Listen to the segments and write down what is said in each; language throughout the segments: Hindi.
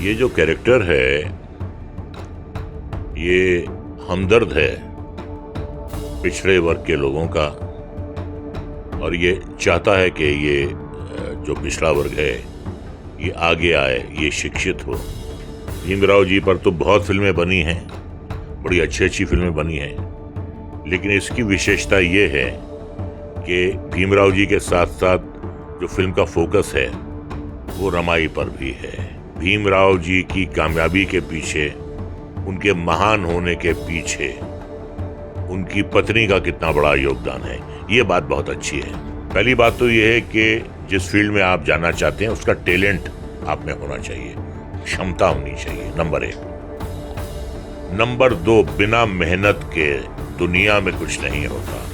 ये जो कैरेक्टर है ये हमदर्द है पिछड़े वर्ग के लोगों का, और ये चाहता है कि ये जो पिछड़ा वर्ग है ये आगे आए, ये शिक्षित हो। भीमराव जी पर तो बहुत फिल्में बनी हैं, बड़ी अच्छी अच्छी फिल्में बनी हैं, लेकिन इसकी विशेषता ये है कि भीमराव जी के साथ साथ जो फिल्म का फोकस है वो रमाई पर भी है। भीमराव जी की कामयाबी के पीछे, उनके महान होने के पीछे उनकी पत्नी का कितना बड़ा योगदान है, ये बात बहुत अच्छी है। पहली बात तो ये है कि जिस फील्ड में आप जाना चाहते हैं उसका टैलेंट आप में होना चाहिए, क्षमता होनी चाहिए, नंबर 1। नंबर 2, बिना मेहनत के दुनिया में कुछ नहीं होता,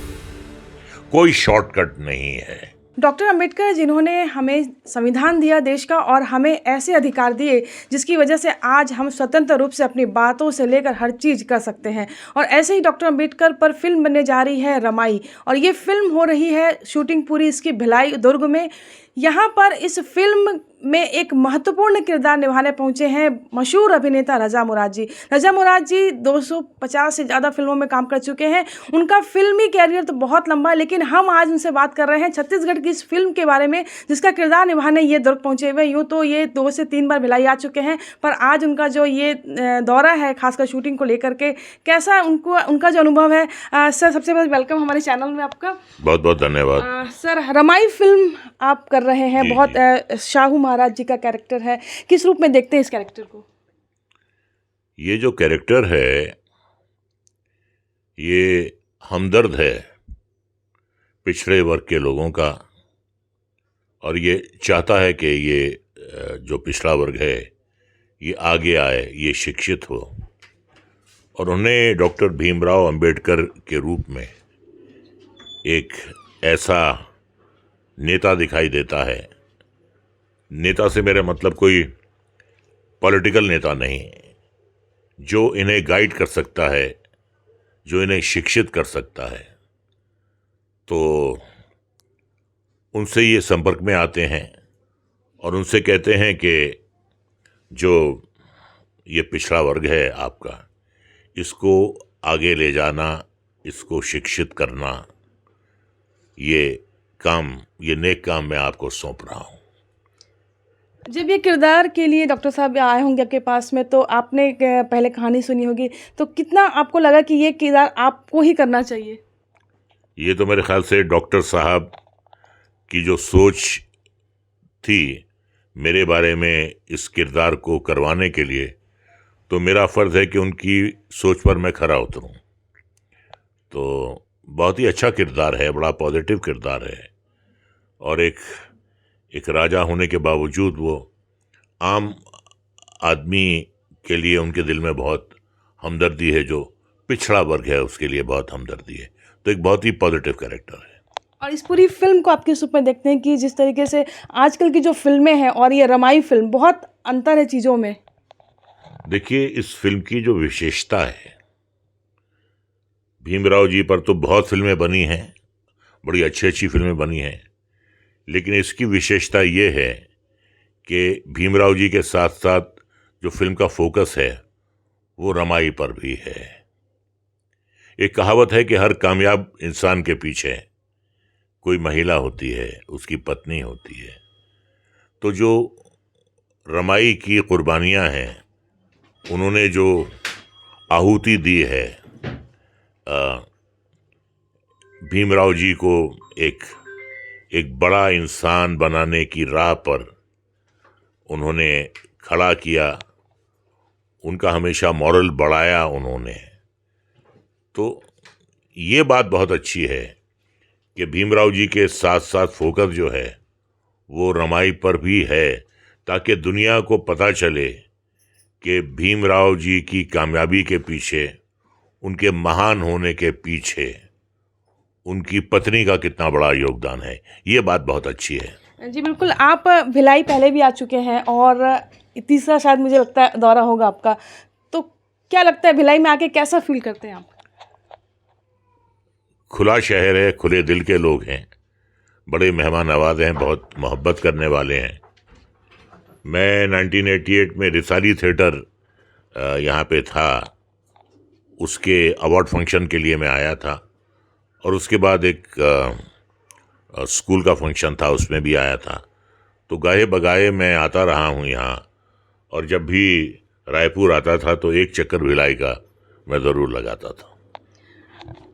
कोई शॉर्टकट नहीं है। डॉक्टर अंबेडकर जिन्होंने हमें संविधान दिया देश का और हमें ऐसे अधिकार दिए जिसकी वजह से आज हम स्वतंत्र रूप से अपनी बातों से लेकर हर चीज़ कर सकते हैं। और ऐसे ही डॉक्टर अंबेडकर पर फिल्म बनने जा रही है रमाई, और ये फिल्म हो रही है शूटिंग पूरी इसकी भिलाई दुर्ग में। यहाँ पर इस फिल्म में एक महत्वपूर्ण किरदार निभाने पहुँचे हैं मशहूर अभिनेता रजा मुराद जी। रजा मुराद जी 250 से ज़्यादा फिल्मों में काम कर चुके हैं। उनका फिल्मी कैरियर तो बहुत लंबा है, लेकिन हम आज उनसे बात कर रहे हैं छत्तीसगढ़ की इस फिल्म के बारे में जिसका किरदार निभाने ये दुर्ग पहुँचे हुए। यूँ तो ये 2 से 3 बार भिलाई आ चुके हैं, पर आज उनका जो ये दौरा है खासकर शूटिंग को लेकर के, कैसा उनका जो अनुभव है। सर, सबसे पहले वेलकम हमारे चैनल में आपका। बहुत बहुत धन्यवाद। सर, रमाई फिल्म आप कर रहे हैं, बहुत शाहू महाराज जी का कैरेक्टर है, किस रूप में देखते हैं इस कैरेक्टर को? ये जो कैरेक्टर है ये हमदर्द है पिछड़े वर्ग के लोगों का, और ये चाहता है कि ये जो पिछड़ा वर्ग है ये आगे आए, ये शिक्षित हो। और उन्हें डॉक्टर भीमराव अंबेडकर के रूप में एक ऐसा नेता दिखाई देता है। नेता से मेरा मतलब कोई पॉलिटिकल नेता नहीं, जो इन्हें गाइड कर सकता है, जो इन्हें शिक्षित कर सकता है। तो उनसे ये संपर्क में आते हैं और उनसे कहते हैं कि जो ये पिछड़ा वर्ग है आपका, इसको आगे ले जाना, इसको शिक्षित करना, ये काम, ये नेक काम मैं आपको सौंप रहा हूँ। जब ये किरदार के लिए डॉक्टर साहब आए होंगे आपके पास में, तो आपने पहले कहानी सुनी होगी, तो कितना आपको लगा कि ये किरदार आपको ही करना चाहिए? ये तो मेरे ख्याल से डॉक्टर साहब की जो सोच थी मेरे बारे में इस किरदार को करवाने के लिए, तो मेरा फ़र्ज़ है कि उनकी सोच पर मैं खरा उतरूं। तो बहुत ही अच्छा किरदार है, बड़ा पॉजिटिव किरदार है, और एक राजा होने के बावजूद वो आम आदमी के लिए उनके दिल में बहुत हमदर्दी है, जो पिछड़ा वर्ग है उसके लिए बहुत हमदर्दी है। तो एक बहुत ही पॉजिटिव कैरेक्टर है। और इस पूरी फिल्म को आप किस रूप में देखते हैं कि जिस तरीके से आजकल की जो फिल्में हैं और ये रमाई फिल्म, बहुत अंतर है चीज़ों में? देखिए, इस फिल्म की जो विशेषता है, भीमराव जी पर तो बहुत फिल्में बनी हैं, बड़ी अच्छी अच्छी फिल्में बनी हैं, लेकिन इसकी विशेषता ये है कि भीमराव जी के साथ साथ जो फिल्म का फोकस है वो रमाई पर भी है। एक कहावत है कि हर कामयाब इंसान के पीछे कोई महिला होती है, उसकी पत्नी होती है। तो जो रमाई की कुर्बानियाँ हैं, उन्होंने जो आहुति दी है भीमराव जी को एक बड़ा इंसान बनाने की राह पर उन्होंने खड़ा किया, उनका हमेशा मॉरल बढ़ाया उन्होंने। तो ये बात बहुत अच्छी है कि भीमराव जी के साथ साथ फोकस जो है वो रमाई पर भी है, ताकि दुनिया को पता चले कि भीमराव जी की कामयाबी के पीछे, उनके महान होने के पीछे उनकी पत्नी का कितना बड़ा योगदान है। ये बात बहुत अच्छी है। जी बिल्कुल। आप भिलाई पहले भी आ चुके हैं और तीसरा शायद मुझे लगता है दौरा होगा आपका, तो क्या लगता है भिलाई में आके कैसा फील करते हैं आप? खुला शहर है, खुले दिल के लोग हैं, बड़े मेहमान नवाज हैं, बहुत मोहब्बत करने वाले हैं। मैं 1988 में रिसाली थिएटर यहाँ पे था, उसके अवार्ड फंक्शन के लिए मैं आया था, और उसके बाद एक स्कूल का फंक्शन था, उसमें भी आया था। तो गाहे बगाहे मैं आता रहा हूँ यहाँ, और जब भी रायपुर आता था तो एक चक्कर भिलाई का मैं ज़रूर लगाता था।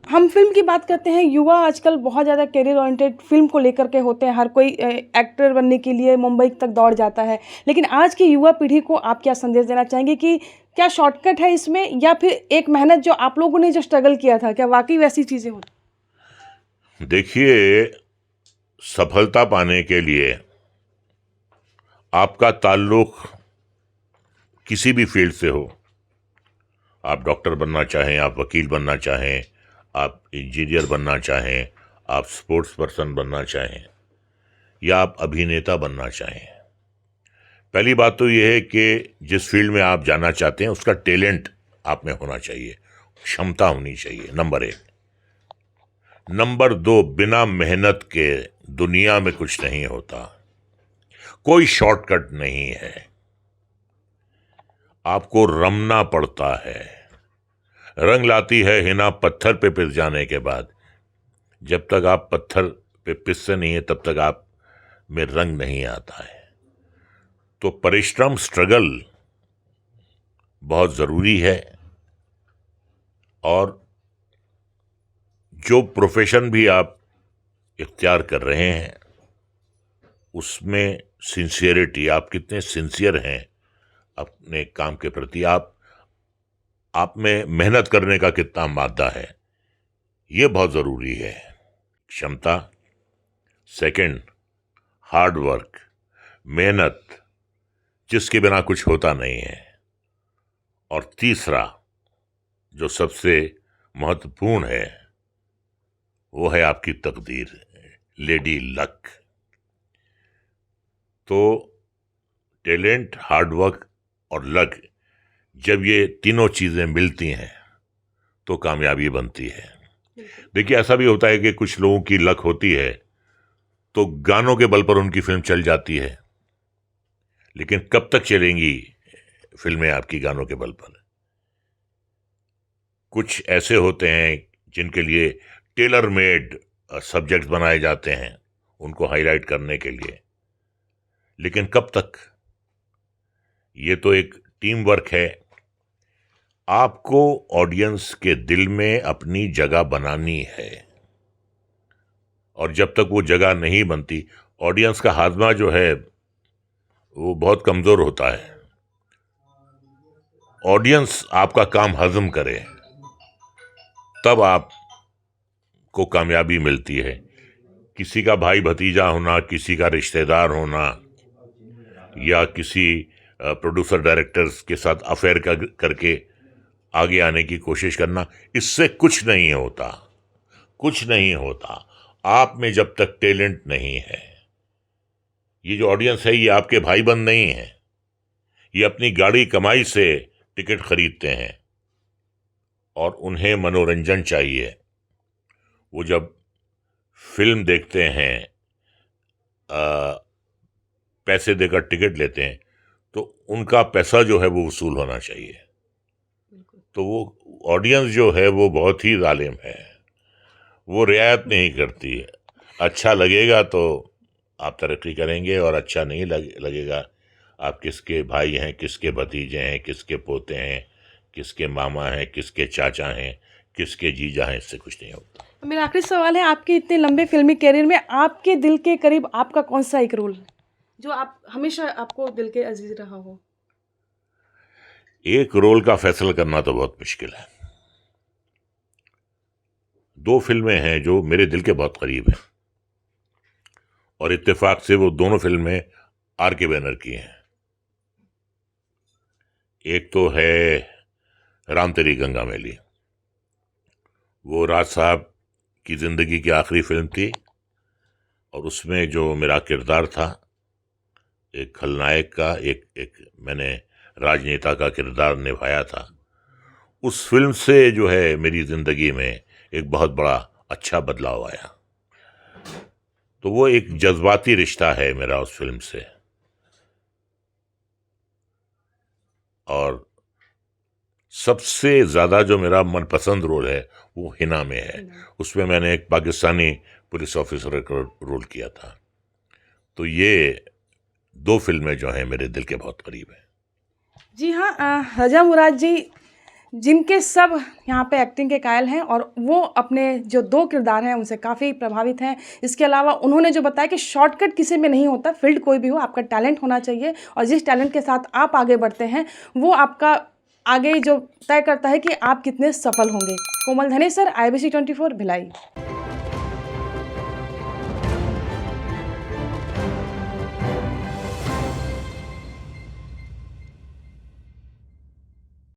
हम फिल्म की बात करते हैं, युवा आजकल बहुत ज़्यादा करियर ओरिएंटेड फिल्म को लेकर के होते हैं, हर कोई एक्टर बनने के लिए मुंबई तक दौड़ जाता है। लेकिन आज की युवा पीढ़ी को आप क्या संदेश देना चाहेंगे कि क्या शॉर्टकट है इसमें, या फिर एक मेहनत जो आप लोगों ने जो स्ट्रगल किया था, क्या वाकई वैसी चीज़ें होती? देखिए, सफलता पाने के लिए आपका ताल्लुक किसी भी फील्ड से हो, आप डॉक्टर बनना चाहें, आप वकील बनना चाहें, आप इंजीनियर बनना चाहें, आप स्पोर्ट्स पर्सन बनना चाहें, या आप अभिनेता बनना चाहें, पहली बात तो यह है कि जिस फील्ड में आप जाना चाहते हैं उसका टैलेंट आप में होना चाहिए, क्षमता होनी चाहिए, नंबर 1। नंबर 2, बिना मेहनत के दुनिया में कुछ नहीं होता, कोई शॉर्टकट नहीं है, आपको रमना पड़ता है। रंग लाती है हिना पत्थर पे पिस जाने के बाद, जब तक आप पत्थर पे पिसते नहीं है तब तक आप में रंग नहीं आता है। तो परिश्रम, स्ट्रगल बहुत ज़रूरी है, और जो प्रोफेशन भी आप इख्तियार कर रहे हैं उसमें सिंसियरिटी, आप कितने सिंसियर हैं अपने काम के प्रति, आप में मेहनत करने का कितना मादा है, ये बहुत ज़रूरी है। क्षमता, सेकंड हार्ड वर्क, मेहनत, जिसके बिना कुछ होता नहीं है, और तीसरा जो सबसे महत्वपूर्ण है वो है आपकी तकदीर, लेडी लक। तो टैलेंट, हार्ड वर्क और लक, जब ये तीनों चीज़ें मिलती हैं तो कामयाबी बनती है। देखिए, ऐसा भी होता है कि कुछ लोगों की लक होती है तो गानों के बल पर उनकी फिल्म चल जाती है, लेकिन कब तक चलेंगी फिल्में आपकी गानों के बल पर? कुछ ऐसे होते हैं जिनके लिए टेलर मेड सब्जेक्ट्स बनाए जाते हैं उनको हाईलाइट करने के लिए, लेकिन कब तक? ये तो एक टीम वर्क है, आपको ऑडियंस के दिल में अपनी जगह बनानी है, और जब तक वो जगह नहीं बनती, ऑडियंस का हाजमा जो है वो बहुत कमज़ोर होता है। ऑडियंस आपका काम हजम करे तब आपको कामयाबी मिलती है। किसी का भाई भतीजा होना, किसी का रिश्तेदार होना, या किसी प्रोड्यूसर डायरेक्टर्स के साथ अफेयर करके आगे आने की कोशिश करना, इससे कुछ नहीं होता, कुछ नहीं होता आप में जब तक टैलेंट नहीं है। ये जो ऑडियंस है ये आपके भाई बंद नहीं है, ये अपनी गाड़ी कमाई से टिकट खरीदते हैं और उन्हें मनोरंजन चाहिए। वो जब फिल्म देखते हैं, पैसे देकर टिकट लेते हैं, तो उनका पैसा जो है वो वसूल होना चाहिए। तो वो ऑडियंस जो है वो बहुत ही जालिम है, वो रियायत नहीं करती है। अच्छा लगेगा तो आप तरक्की करेंगे, और अच्छा नहीं लगेगा, आप किसके भाई हैं, किसके भतीजे हैं, किसके पोते हैं, किसके मामा हैं, किसके चाचा हैं, किसके जीजा हैं, इससे कुछ नहीं होता। मेरा आखिरी सवाल है, आपके इतने लंबे फिल्मी करियर में आपके दिल के करीब आपका कौन सा एक रोल है जो आप हमेशा आपको दिल के अजीज रहा हो? एक रोल का फैसला करना तो बहुत मुश्किल है। 2 फिल्में हैं जो मेरे दिल के बहुत करीब हैं, और इत्तेफाक से वो दोनों फिल्में R.K. बैनर की हैं। एक तो है राम तेरी गंगा मैली, वो राज साहब की ज़िंदगी की आखिरी फिल्म थी, और उसमें जो मेरा किरदार था एक खलनायक का, एक मैंने राजनेता का किरदार निभाया था। उस फिल्म से जो है मेरी ज़िंदगी में एक बहुत बड़ा अच्छा बदलाव आया। तो वो एक जज्बाती रिश्ता है मेरा उस फिल्म से। और सबसे ज़्यादा जो मेरा मनपसंद रोल है वो हिना में है। उसमें मैंने एक पाकिस्तानी पुलिस ऑफिसर का रोल किया था। तो ये 2 फिल्में जो हैं मेरे दिल के बहुत करीब हैं। जी हाँ, रजा मुराद जी जिनके सब यहाँ पे एक्टिंग के कायल हैं और वो अपने जो 2 किरदार हैं उनसे काफ़ी प्रभावित हैं। इसके अलावा उन्होंने जो बताया कि शॉर्टकट किसी में नहीं होता, फील्ड कोई भी हो, आपका टैलेंट होना चाहिए और जिस टैलेंट के साथ आप आगे बढ़ते हैं वो आपका आगे जो तय करता है कि आप कितने सफल होंगे। कोमल धनेसर, IBC 24, भिलाई।